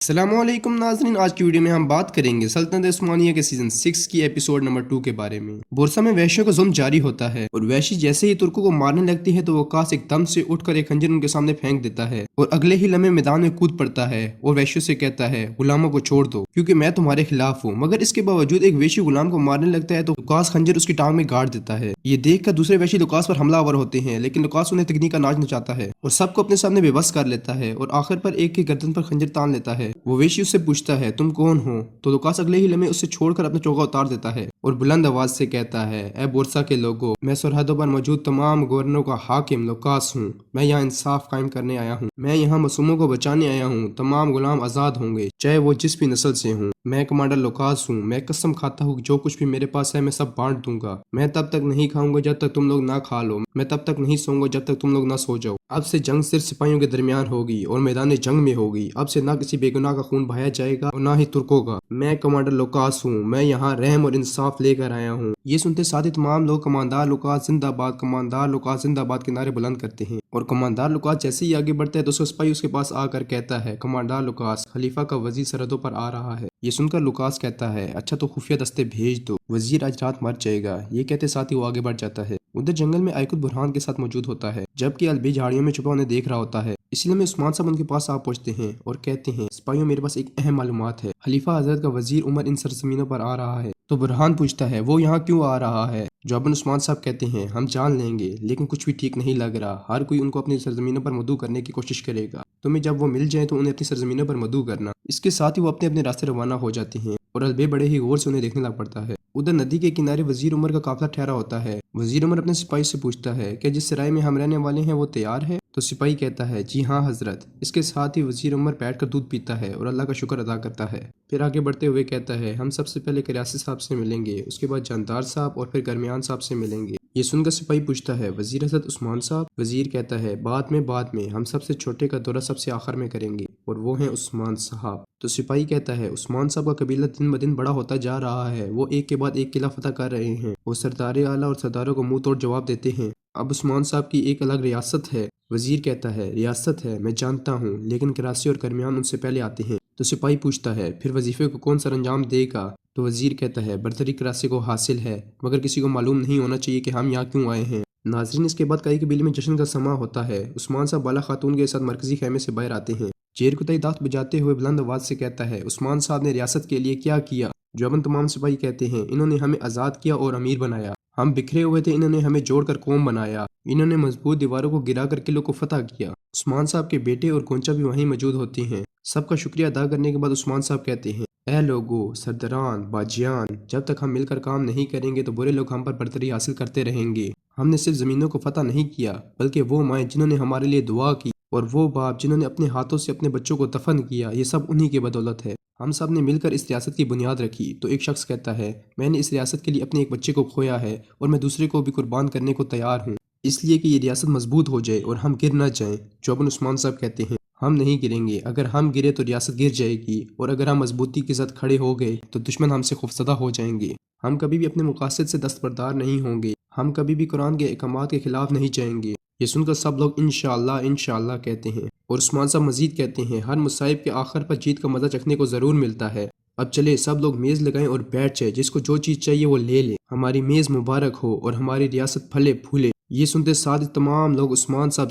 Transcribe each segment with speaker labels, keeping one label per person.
Speaker 1: अस्सलाम वालेकुम नाज़रीन, आज की वीडियो में हम बात करेंगे सल्तनत उस्मानिया के सीजन 6 की एपिसोड नंबर 2 के बारे में। बोरसा में वैश्यों का जुल्म जारी होता है और वैशी जैसे ही तुर्कों को मारने लगती है तो वकास एकदम से उठकर एक खंजर उनके सामने फेंक देता है और अगले ही लम्हे मैदान में कूद पड़ता है और वैश्यों से कहता है गुलामों को छोड़ दो क्योंकि मैं तुम्हारे खिलाफ हूँ। मगर इसके बावजूद एक वैशी गुलाम को मारने लगता है तो लुकास खंजर उसकी टांग में गाड़ देता है। ये देख कर दूसरे वैशी लुकास पर हमलावर होते हैं, लेकिन लुकास उन्हें तकनीक का नाच नचाता है और सबको अपने सामने बेबस कर लेता है और आखिर पर एक की गर्दन पर खंजर तान लेता है। वो वैशी उससे पूछता है तुम कौन हो, तो लुकास अगले ही लम्हे उससे छोड़कर अपना चोगा उतार देता है और बुलंद आवाज से कहता है ए बोरसा के लोगों, मैं सरहदों पर मौजूद तमाम गवर्नरों का हाकिम लुकास हूँ। मैं यहाँ इंसाफ कायम करने आया हूँ, मैं यहाँ मासूमों को बचाने आया हूँ। तमाम गुलाम आजाद होंगे चाहे वो जिस भी नस्ल से हूँ। मैं कमांडर लुकास हूँ। मैं कसम खाता हूँ जो कुछ भी मेरे पास है मैं सब बांट दूंगा। मैं तब तक नहीं खाऊंगा जब तक तुम लोग ना खा लो। मैं तब तक नहीं सोऊंगा जब तक तुम लोग ना सो जाओ। अब से जंग सिर्फ सिपाहियों के दरमियान होगी और मैदान जंग में होगी। अब से ना किसी बेगुनाह का खून बहाया जाएगा और ना ही तुर्कों का। मैं कमांडर लुकास हूँ। मैं यहाँ रहम और इंसाफ लेकर आया हूँ। ये सुनते साथ ही तमाम लोग कमांडर लुकास जिंदाबाद, कमांडर लुकास जिंदाबाद के नारे बुलंद करते हैं और कमांडर लुकास जैसे ही आगे बढ़ता है तो उसका सिपाही उसके पास आकर कहता है कमांडर लुकास, खलीफा का वजीर सरहदों पर आ रहा है। ये सुनकर लुकास कहता है अच्छा तो खुफिया दस्ते भेज दो, वजीर आज रात मर जाएगा। ये कहते साथ ही वो आगे बढ़ जाता है। उधर जंगल में आयकुत बुरहान के साथ मौजूद होता है जबकि अलबी झाड़ियों में छुपा उन्हें देख रहा होता है। इसलिए में उस्मान साहब उनके पास आ पहुंचते हैं और कहते हैं सिपाहियों मेरे पास एक अहम मालूमात है। खलीफा हजरत का वजीर उमर इन सरजमीनों पर आ रहा है। तो बुरहान पूछता है वो यहाँ क्यों आ रहा है। जवाबन उस्मान साहब कहते हैं हम जान लेंगे, लेकिन कुछ भी ठीक नहीं लग रहा। हर कोई उनको अपनी सरजमीनों पर मदऊ करने की कोशिश करेगा। तुम्हें जब वो मिल जाए तो उन्हें अपनी सरजमीनों पर मदऊ करना। इसके साथ ही वो अपने अपने रास्ते रवाना हो जाते हैं और अलबे बड़े ही गौर से उन्हें देखने लग पड़ता है। उधर नदी के किनारे वजीर उमर का काफिला ठहरा होता है। वजीर उमर अपने सिपाही से पूछता है कि जिस सराय में हम रहने वाले हैं वो तैयार है। तो सिपाही कहता है जी हाँ हजरत। इसके साथ ही वजीर उमर बैठकर दूध पीता है और अल्लाह का शुक्र अदा करता है। फिर आगे बढ़ते हुए कहता है हम सबसे पहले करियासी साहब से मिलेंगे, उसके बाद जानदार साहब और फिर गरमियान साहब से मिलेंगे। ये सुनकर सिपाही पूछता है वजीर हजरत उस्मान साहब। वजीर कहता है बाद में हम सबसे छोटे का दौरा सबसे आखिर में करेंगे और वो हैं उस्मान साहब। तो सिपाही कहता है उस्मान साहब का कबीला दिन ब दिन बड़ा होता जा रहा है। वो एक के बाद एक किला फतह कर रहे हैं। वो सरदार आला और सरदारों को मुंह तोड़ जवाब देते हैं। अब उस्मान साहब की एक अलग रियासत है। वजीर कहता है रियासत है मैं जानता हूँ, लेकिन कराची और करमियान उनसे पहले आते हैं। तो सिपाही पूछता है फिर वजीफे को कौन सर अंजाम देगा। तो वजीर कहता है बर्तरी कराची को हासिल है, मगर किसी को मालूम नहीं होना चाहिए कि हम यहाँ क्यों आए हैं। नाजरीन इसके बाद कई कबीले में जश्न का समा होता है। उस्मान साहब बाला खातून के साथ मरकजी खेमे से बाहर आते हैं। जेर कुतई दांत बजाते हुए बुलंद आवाज से कहता है उस्मान साहब ने रियासत के लिए क्या किया। जवाबन तमाम सिपाही कहते हैं इन्होंने हमें आजाद किया और अमीर बनाया। हम बिखरे हुए थे, इन्होंने हमें जोड़कर कौम बनाया। इन्होंने मजबूत दीवारों को गिरा कर किलों को फतह किया। उस्मान साहब के बेटे और गोंचा भी वहीं मौजूद होते हैं। सबका शुक्रिया अदा करने के बाद उस्मान साहब कहते हैं ए लोगो, सरदारान, बाजियान, जब तक हम मिलकर काम नहीं करेंगे तो बुरे लोग हम पर बर्तरी हासिल करते रहेंगे। हमने सिर्फ जमीनों को फतह नहीं किया, बल्कि वो माएँ जिन्होंने हमारे लिए दुआ की और वो बाप जिन्होंने अपने हाथों से अपने बच्चों को दफन किया, ये सब उन्हीं की बदौलत है। हम सब ने मिलकर इस रियासत की बुनियाद रखी। तो एक शख्स कहता है मैंने इस रियासत के लिए अपने एक बच्चे को खोया है और मैं दूसरे को भी कुर्बान करने को तैयार हूँ, इसलिए कि ये रियासत मजबूत हो जाए और हम गिर न जाएं। जवाबन उस्मान साहब कहते हैं हम नहीं गिरेंगे। अगर हम गिरे तो रियासत गिर जाएगी और अगर हम मजबूती के साथ खड़े हो गए तो दुश्मन हमसे खौफजदा हो जाएंगे। हम कभी भी अपने मुकासद से दस्तबरदार नहीं होंगे। हम कभी भी कुरान के अहकामात के खिलाफ नहीं जाएंगे। ये सुनकर सब लोग इंशाअल्लाह इंशाअल्लाह कहते हैं और उस्मान साहब मजीद कहते हैं हर मुसाइब के आखिर पर जीत का मजा चखने को जरूर मिलता है। अब चले सब लोग मेज लगाएं और बैठ जाए, जिसको जो चीज चाहिए वो ले ले। हमारी मेज मुबारक हो और हमारी रियासत फले फूले। ये सुनते साथ ही तमाम लोग उस्मान साहब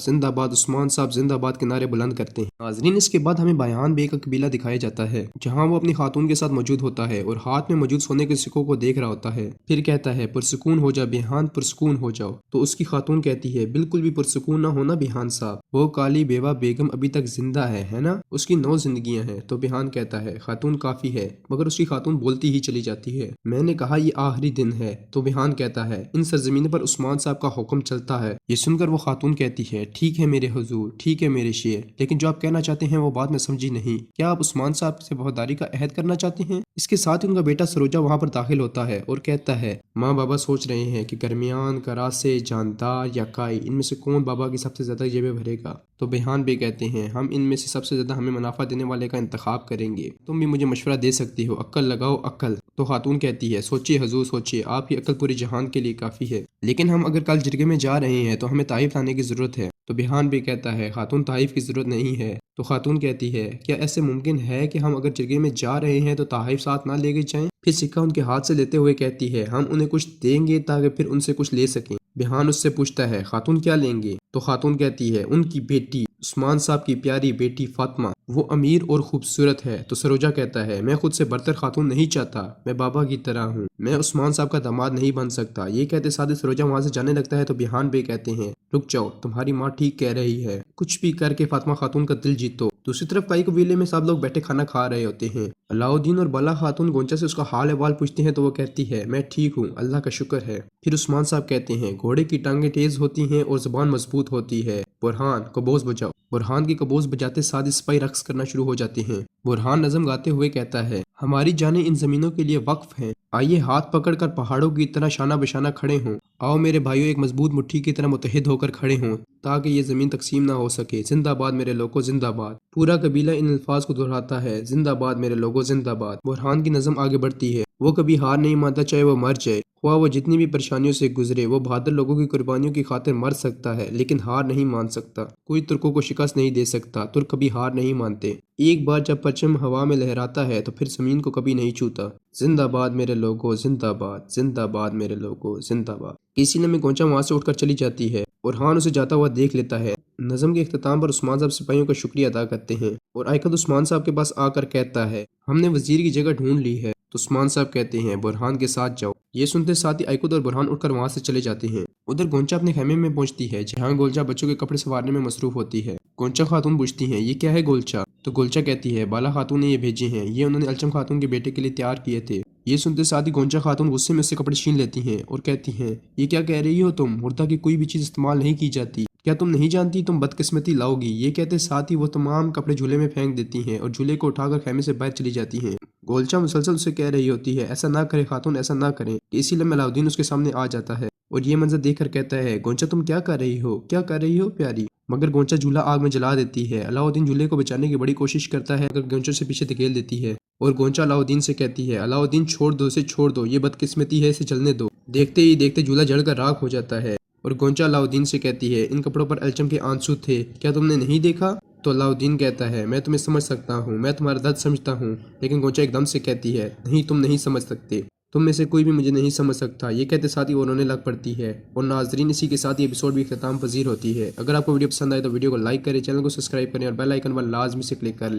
Speaker 1: जिंदाबाद के नारे बुलंद करते हैं। नाजरीन इसके बाद हमें बयान बे का कबीला दिखाया जाता है जहाँ वो अपनी खातून के साथ मौजूद होता है और हाथ में मौजूद सोने के सिक्कों को देख रहा होता है। फिर कहता है पुरसुकून हो जा बेहान, पुरसुकून हो जाओ। तो उसकी खातून कहती है बिल्कुल भी पुरसुकून ना होना बेहान साहब, वो काली बेवा बेगम अभी तक जिंदा है ना, उसकी 9 जिंदगियां हैं। तो बेहान कहता है खातून काफी है, मगर उसकी खातून बोलती ही चली जाती है मैंने कहा ये आखिरी दिन है। तो बेहान कहता है इन सरजमीन पर उस्मान साहब का हुक्म चलता है। ये सुनकर वो खातून कहती है ठीक है मेरे हुजूर, ठीक है मेरे शेर, लेकिन जो आप कहना चाहते हैं वो बात मैं समझी नहीं। क्या आप उस्मान साहब से वफादारी का अहद करना चाहते हैं। इसके साथ ही उनका बेटा सरोजा वहाँ पर दाखिल होता है और कहता है माँ बाबा सोच रहे हैं कि गरमियान, करासे, जानदार या काई, इनमें से कौन बाबा की सबसे ज्यादा जेबें भरेगा। تو بیحان بھی کہتے ہیں ہم ان میں سے سب سے زیادہ ہمیں منافع دینے والے کا انتخاب کریں گے، تم بھی مجھے مشورہ دے سکتی ہو، عقل لگاؤ عقل۔ تو خاتون کہتی ہے سوچیے حضور سوچیے، آپ کی عقل پوری جہان کے لیے کافی ہے، لیکن ہم اگر کل جرگے میں جا رہے ہیں تو ہمیں طائف لانے کی ضرورت ہے۔ تو بیحان بھی کہتا ہے خاتون طائف کی ضرورت نہیں ہے۔ تو خاتون کہتی ہے کیا ایسے ممکن ہے کہ ہم اگر جرگے میں جا رہے ہیں تو طائف ساتھ نہ لے کے جائیں؟ پھر سکہ ان کے ہاتھ سے لیتے ہوئے کہتی ہے ہم انہیں کچھ دیں گے تاکہ پھر ان سے کچھ لے سکیں۔ بیحان اس سے پوچھتا ہے خاتون کیا لیں گے؟ تو خاتون کہتی ہے ان کی بیٹی عثمان صاحب کی پیاری بیٹی فاطمہ، وہ امیر اور خوبصورت ہے۔ تو سروجہ کہتا ہے میں خود سے برتر خاتون نہیں چاہتا، میں بابا کی طرح ہوں، میں عثمان صاحب کا داماد نہیں بن سکتا۔ یہ کہتے ساتھ سروجہ وہاں سے جانے لگتا ہے تو بیحان بے کہتے ہیں رک جاؤ، تمہاری ماں ٹھیک کہہ رہی ہے، کچھ بھی کر کے فاطمہ خاتون کا دل جیتو۔ دوسری طرف کئی قبیلے میں سب لوگ بیٹھے کھانا کھا رہے ہوتے ہیں۔ علاؤدین اور بالا خاتون گونچا سے اس کا حال احوال پوچھتی ہیں تو وہ کہتی ہے میں ٹھیک ہوں، اللہ کا شکر ہے۔ پھر عثمان صاحب کہتے ہیں گھوڑے کی ٹانگیں تیز ہوتی ہیں اور زبان مضبوط ہوتی ہے، برہان قبوس بجاؤ۔ برہان کی قبوس بجاتے ساتھ سپاہی رقص کرنا شروع ہو جاتے ہیں۔ برہان نظم گاتے ہوئے کہتا ہے ہماری جانیں ان زمینوں کے لیے وقف ہیں، آئیے ہاتھ پکڑ کر پہاڑوں کی طرح شانہ بشانہ کھڑے ہوں، آؤ میرے بھائیوں ایک مضبوط مٹھی کی طرح متحد ہو کر کھڑے ہوں تاکہ یہ زمین تقسیم نہ ہو سکے۔ زندہ باد میرے لوگوں زندہ باد۔ پورا قبیلہ ان الفاظ کو دہراتا ہے زندہ باد میرے لوگوں زندہ باد۔ برہان کی نظم آگے بڑھتی ہے وہ کبھی ہار نہیں مانتا چاہے وہ مر جائے، خواہ وہ جتنی بھی پریشانیوں سے گزرے، وہ بہادر لوگوں کی قربانیوں کی خاطر مر سکتا ہے لیکن ہار نہیں مان سکتا۔ کوئی ترکوں کو شکست نہیں دے سکتا، ترک کبھی ہار نہیں مانتے۔ ایک بار جب پرچم ہوا میں لہراتا ہے تو پھر زمین کو کبھی نہیں چھوتا۔ زندہ باد میرے لوگوں زندہ باد، زندہ باد میرے لوگوں زندہ باد۔ کسی لمحے گونچا وہاں سے اٹھ کر چلی جاتی ہے، برہان اسے جاتا ہوا دیکھ لیتا ہے۔ نظم کے اختتام پر عثمان صاحب سپاہیوں کا شکریہ ادا کرتے ہیں اور آئکت عثمان صاحب کے پاس آ کر کہتا ہے ہم نے وزیر کی جگہ ڈھونڈ لی ہے۔ تو عثمان صاحب کہتے ہیں برہان کے ساتھ جاؤ۔ یہ سنتے ساتھ ہی آئکت اور برہان اٹھ کر وہاں سے چلے جاتے ہیں۔ ادھر گونچا اپنے خیمے میں پہنچتی ہے جہاں گولچا بچوں کے کپڑے سنوارنے میں مصروف ہوتی ہے۔ گونچا خاتون پوچھتی ہیں یہ کیا ہے گولچا؟ تو گولچا کہتی ہے بالا خاتون نے یہ بھیجے ہیں، یہ انہوں نے الچم خاتون کے بیٹے کے لیے تیار کیے تھے۔ یہ سنتے ساتھ ہی گونچا خاتون غصے میں اس سے کپڑے چھین لیتی ہیں اور کہتی ہیں یہ کیا کہہ رہی ہو تم، مردہ کی کوئی بھی چیز استعمال نہیں کی جاتی، کیا تم نہیں جانتی تم بدقسمتی لاؤ گی؟ یہ کہتے ساتھ ہی وہ تمام کپڑے جھولے میں پھینک دیتی ہیں اور جھولے کو اٹھا کر خیمے سے باہر چلی جاتی ہیں۔ گولچا مسلسل اسے کہہ رہی ہوتی ہے ایسا نہ کرے خاتون ایسا نہ کریں، کہ اسی لمحے علاؤدین اس کے سامنے آ جاتا ہے اور یہ منظر دیکھ کر کہتا ہے گونچا تم کیا کر رہی ہو، کیا کر رہی ہو پیاری؟ مگر گونچا جھولا آگ میں جلا دیتی ہے۔ علاؤدین جھولے کو بچانے کی بڑی کوشش کرتا ہے مگر گونچا سے پیچھے دھکیل دیتی ہے اور گونچا علاؤدین سے کہتی ہے علاؤدین چھوڑ دو اسے، چھوڑ دو، یہ بدقسمتی ہے، اسے جلنے دو۔ دیکھتے ہی دیکھتے جھولا جل کر راکھ ہو جاتا ہے اور گونچا علاؤدین سے کہتی ہے ان کپڑوں پر الچم کے آنسو تھے، کیا تم نے نہیں دیکھا؟ تو علاؤدین کہتا ہے میں تمہیں سمجھ سکتا ہوں، میں تمہارا درد سمجھتا ہوں، لیکن گونچا ایک دم سے کہتی ہے نہیں تم نہیں سمجھ سکتے، تم میں سے کوئی بھی مجھے نہیں سمجھ سکتا۔ یہ کہتے ساتھ ہی وہ رونے لگ پڑتی ہے اور ناظرین اسی کے ساتھ یہ ایپیسوڈ بھی اختتام پذیر ہوتی ہے۔ اگر آپ کو ویڈیو پسند آئے تو ویڈیو کو لائک کریں، چینل کو سبسکرائب کریں اور بیل آئیکن پر لازمی سے کلک کر لیں۔